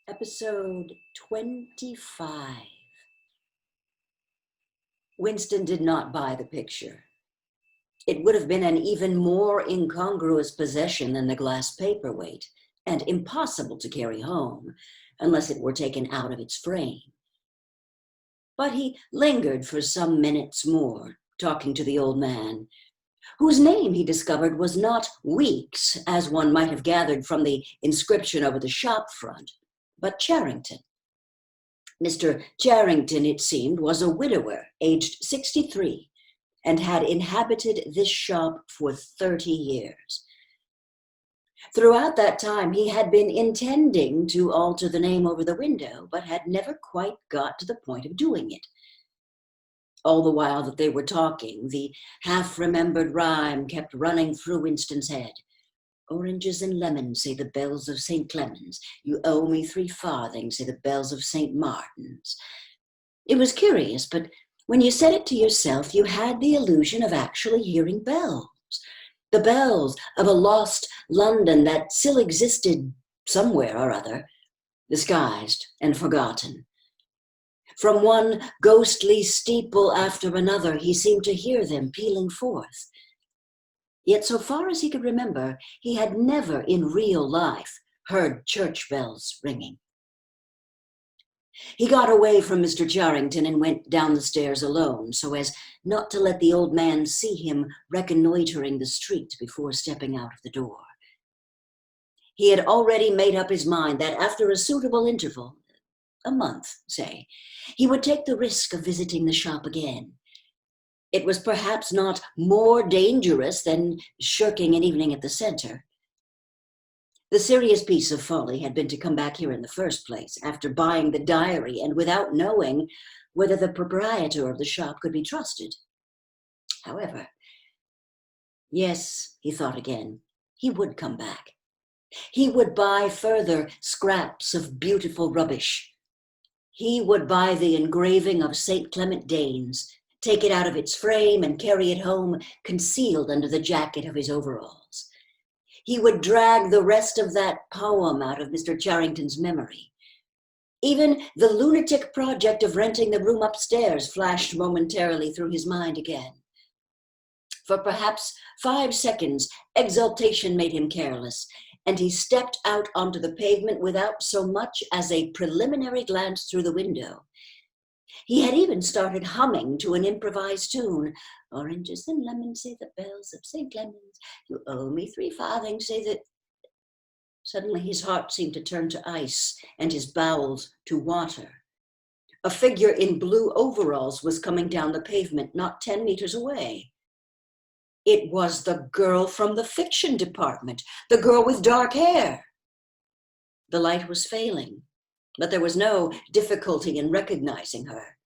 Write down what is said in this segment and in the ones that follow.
Episode 25. Winston did not buy the picture. It would have been an even more incongruous possession than the glass paperweight, and impossible to carry home unless it were taken out of its frame. But he lingered for some minutes more, talking to the old man, whose name, he discovered, was not Weeks, as one might have gathered from the inscription over the shop front, but Charrington. Mr. Charrington, it seemed, was a widower, aged 63, and had inhabited this shop for 30 years. Throughout that time, he had been intending to alter the name over the window, but had never quite got to the point of doing it. All the while that they were talking, the half-remembered rhyme kept running through Winston's head. Oranges and lemons, say the bells of St. Clement's. You owe me 3 farthings, say the bells of St. Martin's. It was curious, but when you said it to yourself, you had the illusion of actually hearing bells. The bells of a lost London that still existed somewhere or other, disguised and forgotten. From one ghostly steeple after another, he seemed to hear them pealing forth. Yet so far as he could remember, he had never in real life heard church bells ringing. He got away from Mr. Charrington and went down the stairs alone, so as not to let the old man see him reconnoitering the street before stepping out of the door. He had already made up his mind that after a suitable interval, a month, say, he would take the risk of visiting the shop again. It was perhaps not more dangerous than shirking an evening at the center. The serious piece of folly had been to come back here in the first place, after buying the diary and without knowing whether the proprietor of the shop could be trusted. However, yes, he thought again, he would come back. He would buy further scraps of beautiful rubbish. He would buy the engraving of St. Clement Danes, take it out of its frame and carry it home concealed under the jacket of his overalls. He would drag the rest of that poem out of Mr. Charrington's memory. Even the lunatic project of renting the room upstairs flashed momentarily through his mind again. For perhaps 5 seconds, exultation made him careless, and he stepped out onto the pavement without so much as a preliminary glance through the window. He had even started humming to an improvised tune. Oranges and lemons, say the bells of St. Clement's. You owe me 3 farthings, say that. Suddenly his heart seemed to turn to ice and his bowels to water. A figure in blue overalls was coming down the pavement not 10 meters away. It was the girl from the fiction department, the girl with dark hair. The light was failing, but there was no difficulty in recognizing her.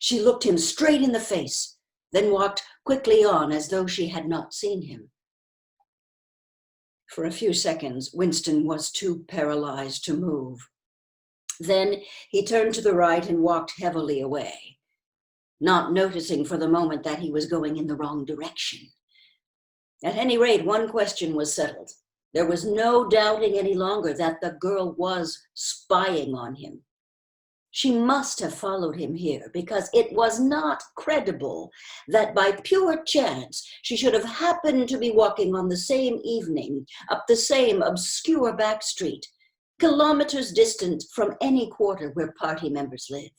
She looked him straight in the face, then walked quickly on as though she had not seen him. For a few seconds, Winston was too paralyzed to move. Then he turned to the right and walked heavily away, not noticing for the moment that he was going in the wrong direction. At any rate, one question was settled. There was no doubting any longer that the girl was spying on him. She must have followed him here, because it was not credible that by pure chance she should have happened to be walking on the same evening up the same obscure back street, kilometers distant from any quarter where party members live.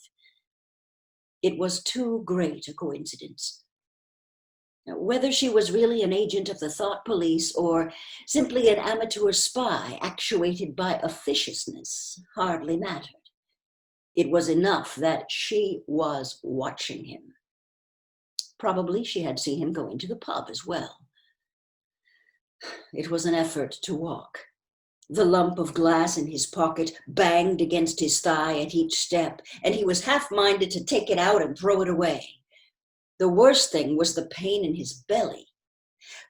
It was too great a coincidence. Whether she was really an agent of the thought police or simply an amateur spy actuated by officiousness hardly mattered. It was enough that she was watching him. Probably she had seen him go into the pub as well. It was an effort to walk. The lump of glass in his pocket banged against his thigh at each step, and he was half-minded to take it out and throw it away. The worst thing was the pain in his belly.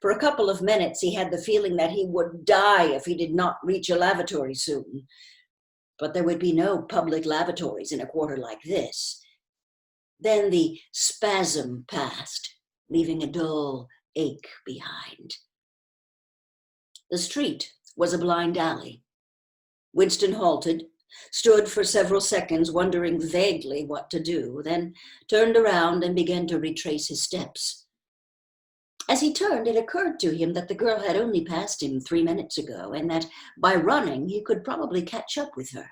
For a couple of minutes, he had the feeling that he would die if he did not reach a lavatory soon. But there would be no public lavatories in a quarter like this. Then the spasm passed, leaving a dull ache behind. The street was a blind alley. Winston halted, stood for several seconds wondering vaguely what to do, then turned around and began to retrace his steps. As he turned, it occurred to him that the girl had only passed him 3 minutes ago, and that by running he could probably catch up with her.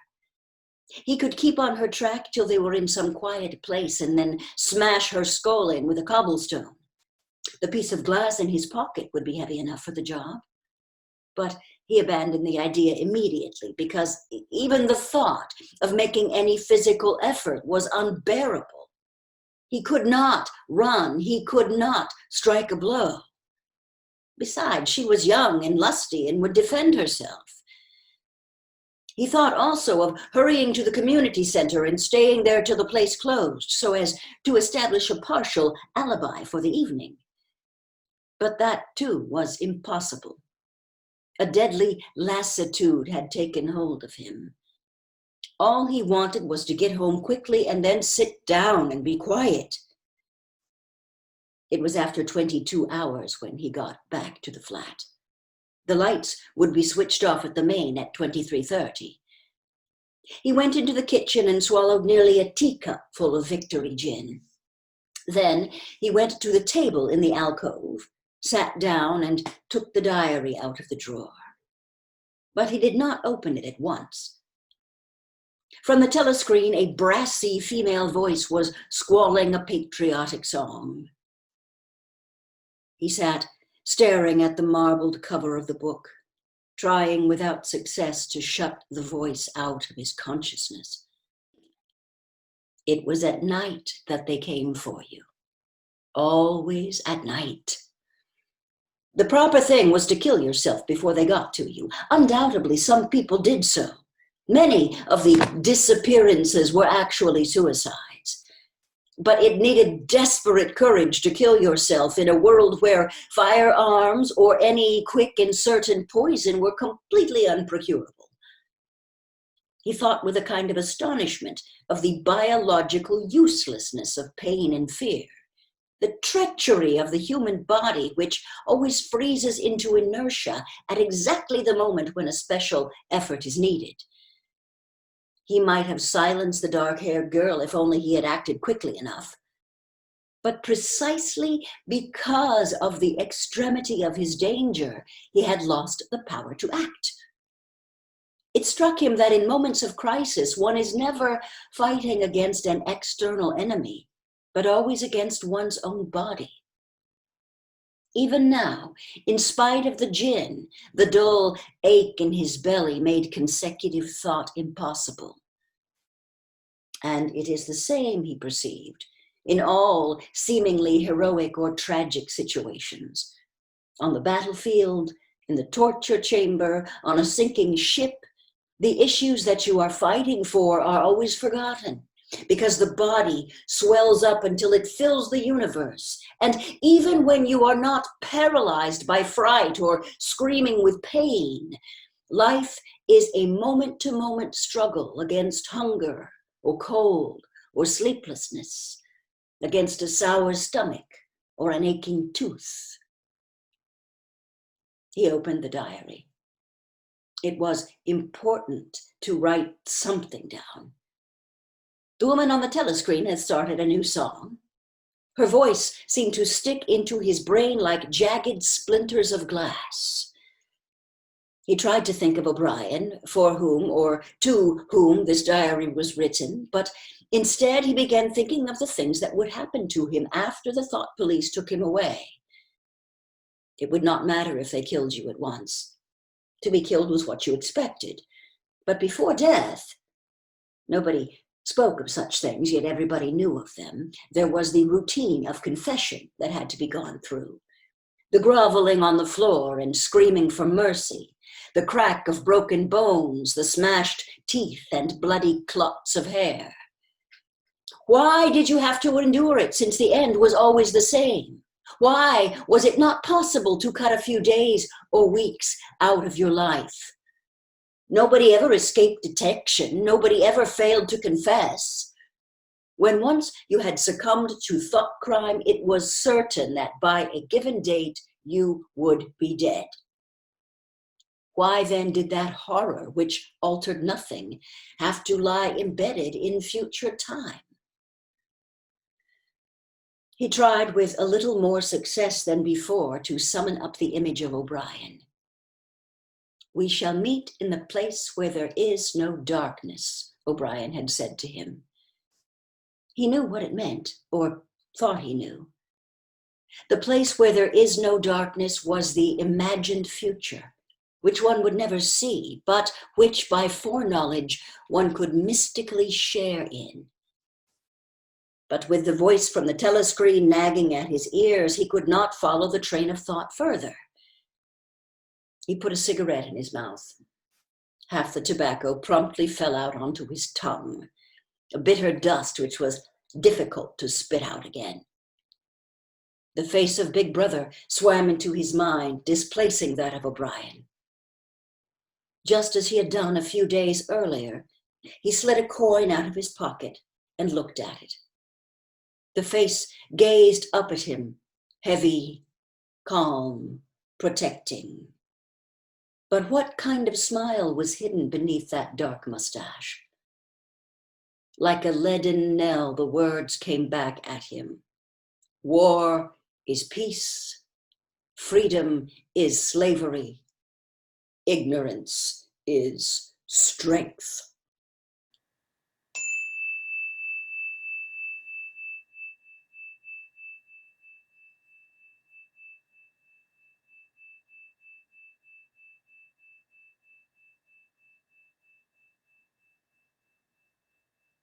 He could keep on her track till they were in some quiet place and then smash her skull in with a cobblestone. The piece of glass in his pocket would be heavy enough for the job. But he abandoned the idea immediately because even the thought of making any physical effort was unbearable. He could not run. He could not strike a blow. Besides, she was young and lusty and would defend herself. He thought also of hurrying to the community center and staying there till the place closed so as to establish a partial alibi for the evening. But that, too, was impossible. A deadly lassitude had taken hold of him. All he wanted was to get home quickly and then sit down and be quiet. It was after 22 hours when he got back to the flat. The lights would be switched off at the main at 23:30. He went into the kitchen and swallowed nearly a teacup full of Victory gin. Then he went to the table in the alcove, sat down, and took the diary out of the drawer. But he did not open it at once. From the telescreen, a brassy female voice was squalling a patriotic song. He sat staring at the marbled cover of the book, trying without success to shut the voice out of his consciousness. It was at night that they came for you. Always at night. The proper thing was to kill yourself before they got to you. Undoubtedly, some people did so. Many of the disappearances were actually suicides. But it needed desperate courage to kill yourself in a world where firearms or any quick and certain poison were completely unprocurable. He thought with a kind of astonishment of the biological uselessness of pain and fear, the treachery of the human body, which always freezes into inertia at exactly the moment when a special effort is needed. He might have silenced the dark-haired girl if only he had acted quickly enough. But precisely because of the extremity of his danger, he had lost the power to act. It struck him that in moments of crisis, one is never fighting against an external enemy, but always against one's own body. Even now, in spite of the gin, the dull ache in his belly made consecutive thought impossible. And it is the same, he perceived, in all seemingly heroic or tragic situations. On the battlefield, in the torture chamber, on a sinking ship, the issues that you are fighting for are always forgotten, because the body swells up until it fills the universe. And even when you are not paralyzed by fright or screaming with pain, life is a moment-to-moment struggle against hunger or cold or sleeplessness, against a sour stomach or an aching tooth. He opened the diary. It was important to write something down. The woman on the telescreen had started a new song. Her voice seemed to stick into his brain like jagged splinters of glass. He tried to think of O'Brien, for whom or to whom this diary was written, but instead he began thinking of the things that would happen to him after the thought police took him away. It would not matter if they killed you at once. To be killed was what you expected. But before death, nobody spoke of such things, yet everybody knew of them. There was the routine of confession that had to be gone through. The groveling on the floor and screaming for mercy, the crack of broken bones, the smashed teeth and bloody clots of hair. Why did you have to endure it, since the end was always the same? Why was it not possible to cut a few days or weeks out of your life? Nobody ever escaped detection. Nobody ever failed to confess. When once you had succumbed to thought crime, it was certain that by a given date you would be dead. Why then did that horror, which altered nothing, have to lie embedded in future time? He tried with a little more success than before to summon up the image of O'Brien. "We shall meet in the place where there is no darkness," O'Brien had said to him. He knew what it meant, or thought he knew. The place where there is no darkness was the imagined future, which one would never see, but which by foreknowledge one could mystically share in. But with the voice from the telescreen nagging at his ears, he could not follow the train of thought further. He put a cigarette in his mouth. Half the tobacco promptly fell out onto his tongue, a bitter dust which was difficult to spit out again. The face of Big Brother swam into his mind, displacing that of O'Brien. Just as he had done a few days earlier, he slid a coin out of his pocket and looked at it. The face gazed up at him, heavy, calm, protecting. But what kind of smile was hidden beneath that dark mustache? Like a leaden knell, the words came back at him. War is peace. Freedom is slavery. Ignorance is strength.